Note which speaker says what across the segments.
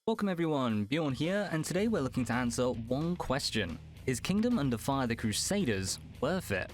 Speaker 1: Welcome everyone, Bjorn here, and today we're looking to answer one question. Is Kingdom Under Fire: The Crusaders worth it?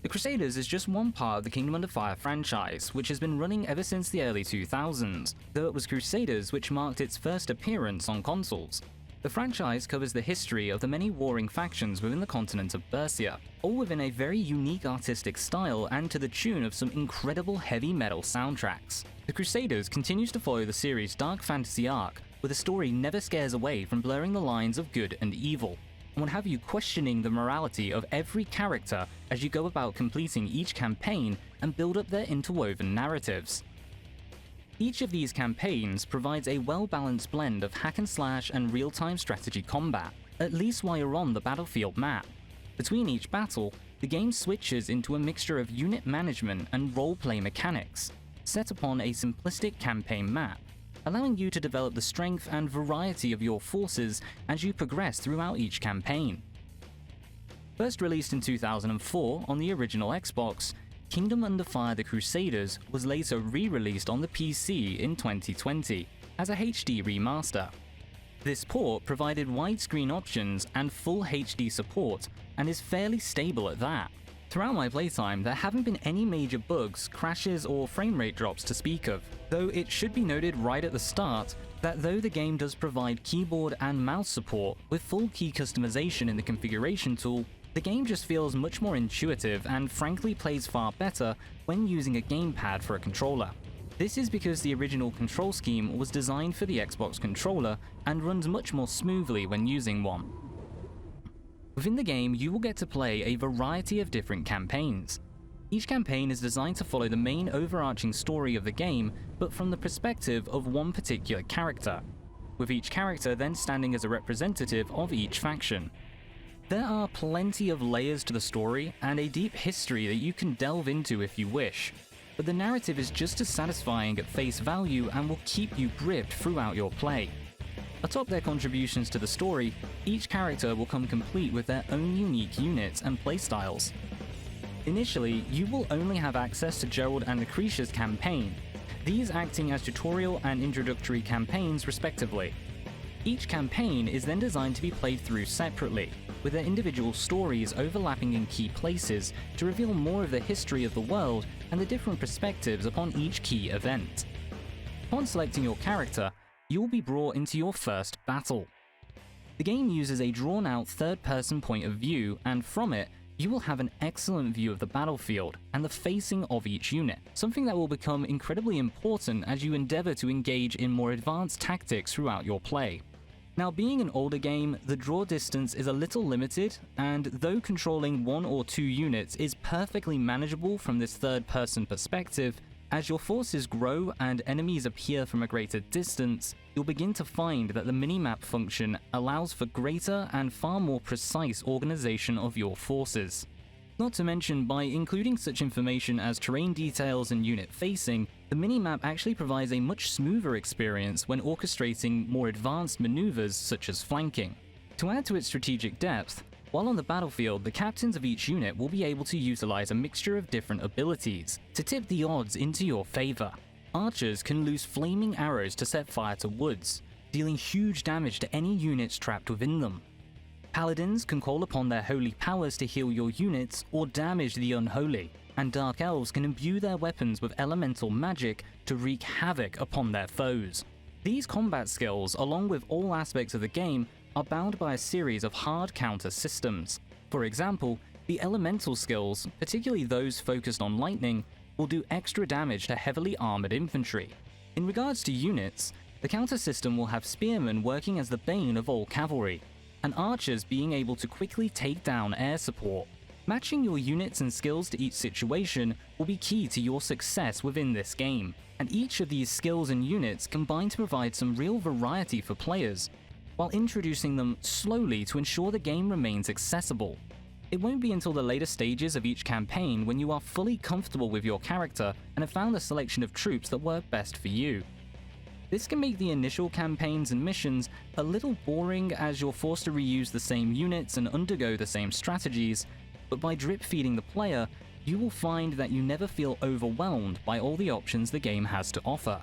Speaker 1: The Crusaders is just one part of the Kingdom Under Fire franchise, which has been running ever since the early 2000s, though it was Crusaders which marked its first appearance on consoles. The franchise covers the history of the many warring factions within the continent of Berseria, all within a very unique artistic style and to the tune of some incredible heavy metal soundtracks. The Crusaders continues to follow the series' dark fantasy arc, where the story never scares away from blurring the lines of good and evil, and will have you questioning the morality of every character as you go about completing each campaign and build up their interwoven narratives. Each of these campaigns provides a well-balanced blend of hack and slash and real-time strategy combat, at least while you're on the battlefield map. Between each battle, the game switches into a mixture of unit management and role-play mechanics, set upon a simplistic campaign map, allowing you to develop the strength and variety of your forces as you progress throughout each campaign. First released in 2004 on the original Xbox, Kingdom Under Fire: The Crusaders was later re-released on the PC in 2020 as a HD remaster. This port provided widescreen options and full HD support, and is fairly stable at that. Throughout my playtime, there haven't been any major bugs, crashes, or frame rate drops to speak of, though it should be noted right at the start that though the game does provide keyboard and mouse support with full key customization in the configuration tool, the game just feels much more intuitive and frankly plays far better when using a gamepad for a controller. This is because the original control scheme was designed for the Xbox controller and runs much more smoothly when using one. Within the game, you will get to play a variety of different campaigns. Each campaign is designed to follow the main overarching story of the game, but from the perspective of one particular character, with each character then standing as a representative of each faction. There are plenty of layers to the story and a deep history that you can delve into if you wish, but the narrative is just as satisfying at face value and will keep you gripped throughout your play. Atop their contributions to the story, each character will come complete with their own unique units and playstyles. Initially, you will only have access to Gerald and Lucretia's campaign, these acting as tutorial and introductory campaigns respectively. Each campaign is then designed to be played through separately, with their individual stories overlapping in key places to reveal more of the history of the world and the different perspectives upon each key event. Upon selecting your character, you will be brought into your first battle. The game uses a drawn-out third-person point of view, and from it, you will have an excellent view of the battlefield and the facing of each unit, something that will become incredibly important as you endeavor to engage in more advanced tactics throughout your play. Now, being an older game, the draw distance is a little limited, and though controlling one or two units is perfectly manageable from this third-person perspective, as your forces grow and enemies appear from a greater distance, you'll begin to find that the minimap function allows for greater and far more precise organization of your forces. Not to mention, by including such information as terrain details and unit facing, the minimap actually provides a much smoother experience when orchestrating more advanced maneuvers such as flanking. To add to its strategic depth, while on the battlefield, the captains of each unit will be able to utilize a mixture of different abilities to tip the odds into your favor. Archers can loose flaming arrows to set fire to woods, dealing huge damage to any units trapped within them. Paladins can call upon their holy powers to heal your units or damage the unholy, and Dark Elves can imbue their weapons with elemental magic to wreak havoc upon their foes. These combat skills, along with all aspects of the game, are bound by a series of hard counter systems. For example, the elemental skills, particularly those focused on lightning, will do extra damage to heavily armored infantry. In regards to units, the counter system will have spearmen working as the bane of all cavalry, and archers being able to quickly take down air support. Matching your units and skills to each situation will be key to your success within this game, and each of these skills and units combine to provide some real variety for players, while introducing them slowly to ensure the game remains accessible. It won't be until the later stages of each campaign when you are fully comfortable with your character and have found the selection of troops that work best for you. This can make the initial campaigns and missions a little boring as you're forced to reuse the same units and undergo the same strategies, but by drip feeding the player, you will find that you never feel overwhelmed by all the options the game has to offer.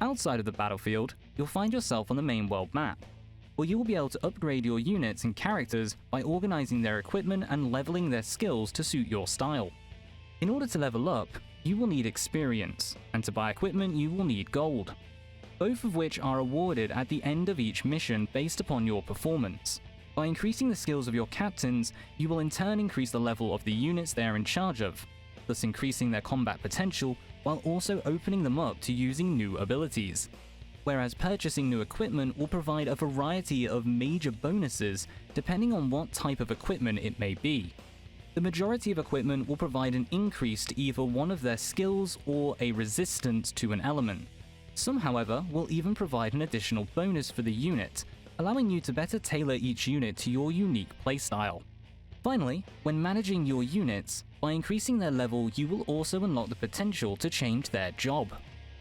Speaker 1: Outside of the battlefield, you'll find yourself on the main world map, where you will be able to upgrade your units and characters by organizing their equipment and leveling their skills to suit your style. In order to level up, you will need experience, and to buy equipment you will need gold, both of which are awarded at the end of each mission based upon your performance. By increasing the skills of your captains, you will in turn increase the level of the units they are in charge of, thus increasing their combat potential while also opening them up to using new abilities. Whereas purchasing new equipment will provide a variety of major bonuses depending on what type of equipment it may be. The majority of equipment will provide an increase to either one of their skills or a resistance to an element. Some, however, will even provide an additional bonus for the unit, allowing you to better tailor each unit to your unique playstyle. Finally, when managing your units, by increasing their level you will also unlock the potential to change their job.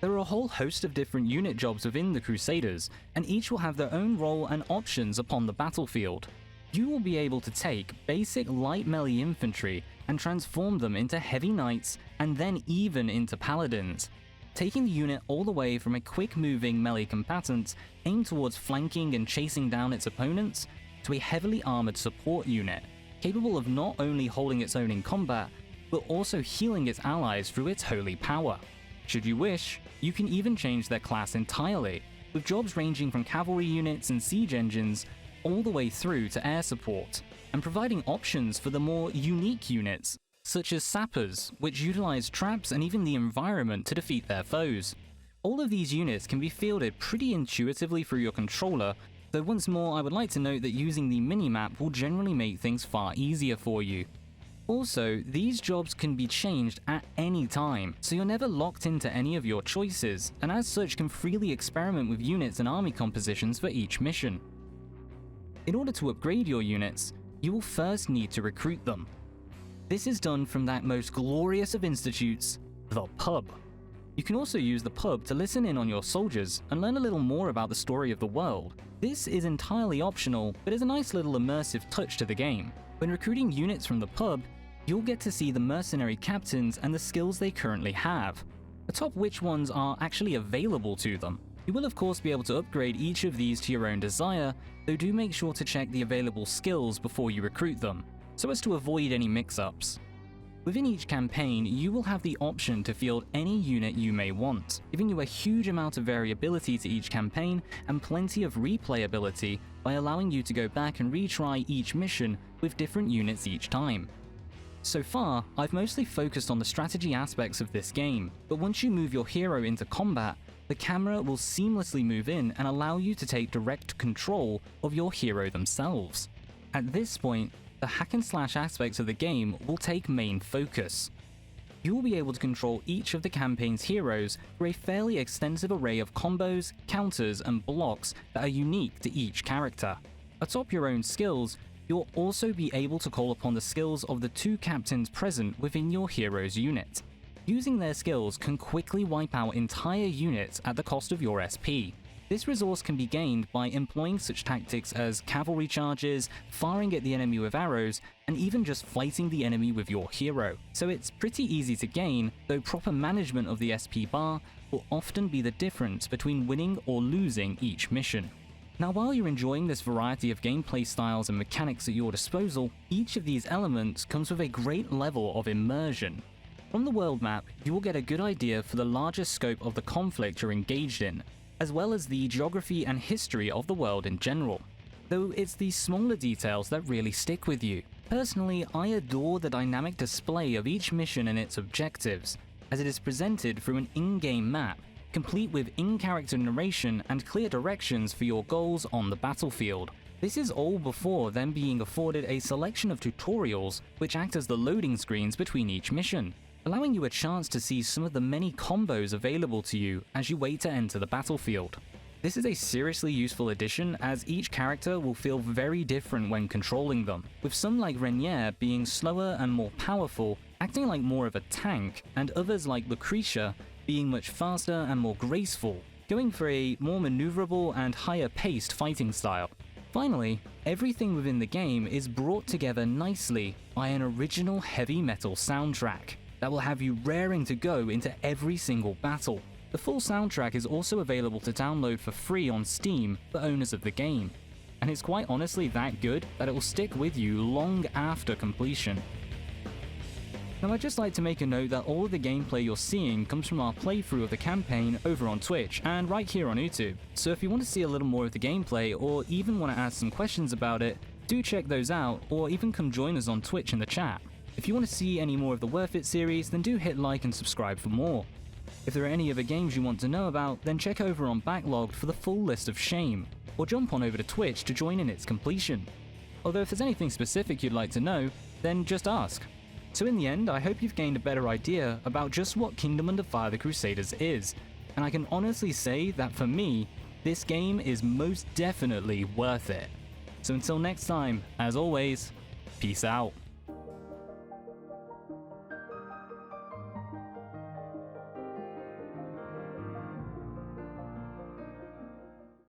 Speaker 1: There are a whole host of different unit jobs within the Crusaders, and each will have their own role and options upon the battlefield. You will be able to take basic light melee infantry and transform them into heavy knights and then even into paladins, taking the unit all the way from a quick-moving melee combatant aimed towards flanking and chasing down its opponents to a heavily armored support unit, capable of not only holding its own in combat, but also healing its allies through its holy power. Should you wish, you can even change their class entirely, with jobs ranging from cavalry units and siege engines all the way through to air support, and providing options for the more unique units, such as sappers, which utilize traps and even the environment to defeat their foes. All of these units can be fielded pretty intuitively through your controller, though once more I would like to note that using the minimap will generally make things far easier for you. Also, these jobs can be changed at any time, so you're never locked into any of your choices, and as such can freely experiment with units and army compositions for each mission. In order to upgrade your units, you will first need to recruit them. This is done from that most glorious of institutes, the pub. You can also use the pub to listen in on your soldiers and learn a little more about the story of the world. This is entirely optional, but is a nice little immersive touch to the game. When recruiting units from the pub, you'll get to see the mercenary captains and the skills they currently have, atop which ones are actually available to them. You will of course be able to upgrade each of these to your own desire, though do make sure to check the available skills before you recruit them, so as to avoid any mix-ups. Within each campaign, you will have the option to field any unit you may want, giving you a huge amount of variability to each campaign and plenty of replayability by allowing you to go back and retry each mission with different units each time. So far, I've mostly focused on the strategy aspects of this game, but once you move your hero into combat, the camera will seamlessly move in and allow you to take direct control of your hero themselves. At this point, the hack and slash aspects of the game will take main focus. You will be able to control each of the campaign's heroes through a fairly extensive array of combos, counters, and blocks that are unique to each character. Atop your own skills, you'll also be able to call upon the skills of the two captains present within your hero's unit. Using their skills can quickly wipe out entire units at the cost of your SP. This resource can be gained by employing such tactics as cavalry charges, firing at the enemy with arrows, and even just fighting the enemy with your hero. So it's pretty easy to gain, though proper management of the SP bar will often be the difference between winning or losing each mission. Now, while you're enjoying this variety of gameplay styles and mechanics at your disposal, each of these elements comes with a great level of immersion. From the world map, you will get a good idea for the larger scope of the conflict you're engaged in, as well as the geography and history of the world in general. Though it's these smaller details that really stick with you. Personally, I adore the dynamic display of each mission and its objectives, as it is presented through an in-game map, complete with in-character narration and clear directions for your goals on the battlefield. This is all before them being afforded a selection of tutorials which act as the loading screens between each mission, allowing you a chance to see some of the many combos available to you as you wait to enter the battlefield. This is a seriously useful addition, as each character will feel very different when controlling them, with some like Renier being slower and more powerful, acting like more of a tank, and others like Lucretia being much faster and more graceful, going for a more maneuverable and higher paced fighting style. Finally, everything within the game is brought together nicely by an original heavy metal soundtrack that will have you raring to go into every single battle. The full soundtrack is also available to download for free on Steam for owners of the game, and it's quite honestly that good that it will stick with you long after completion. Now I'd just like to make a note that all of the gameplay you're seeing comes from our playthrough of the campaign over on Twitch and right here on YouTube, so if you want to see a little more of the gameplay or even want to ask some questions about it, do check those out or even come join us on Twitch in the chat. If you want to see any more of the Worth It series, then do hit like and subscribe for more. If there are any other games you want to know about, then check over on Backlogged for the full list of Shame, or jump on over to Twitch to join in its completion. Although if there's anything specific you'd like to know, then just ask. So in the end, I hope you've gained a better idea about just what Kingdom Under Fire: The Crusaders is, and I can honestly say that for me, this game is most definitely worth it. So until next time, as always, peace out.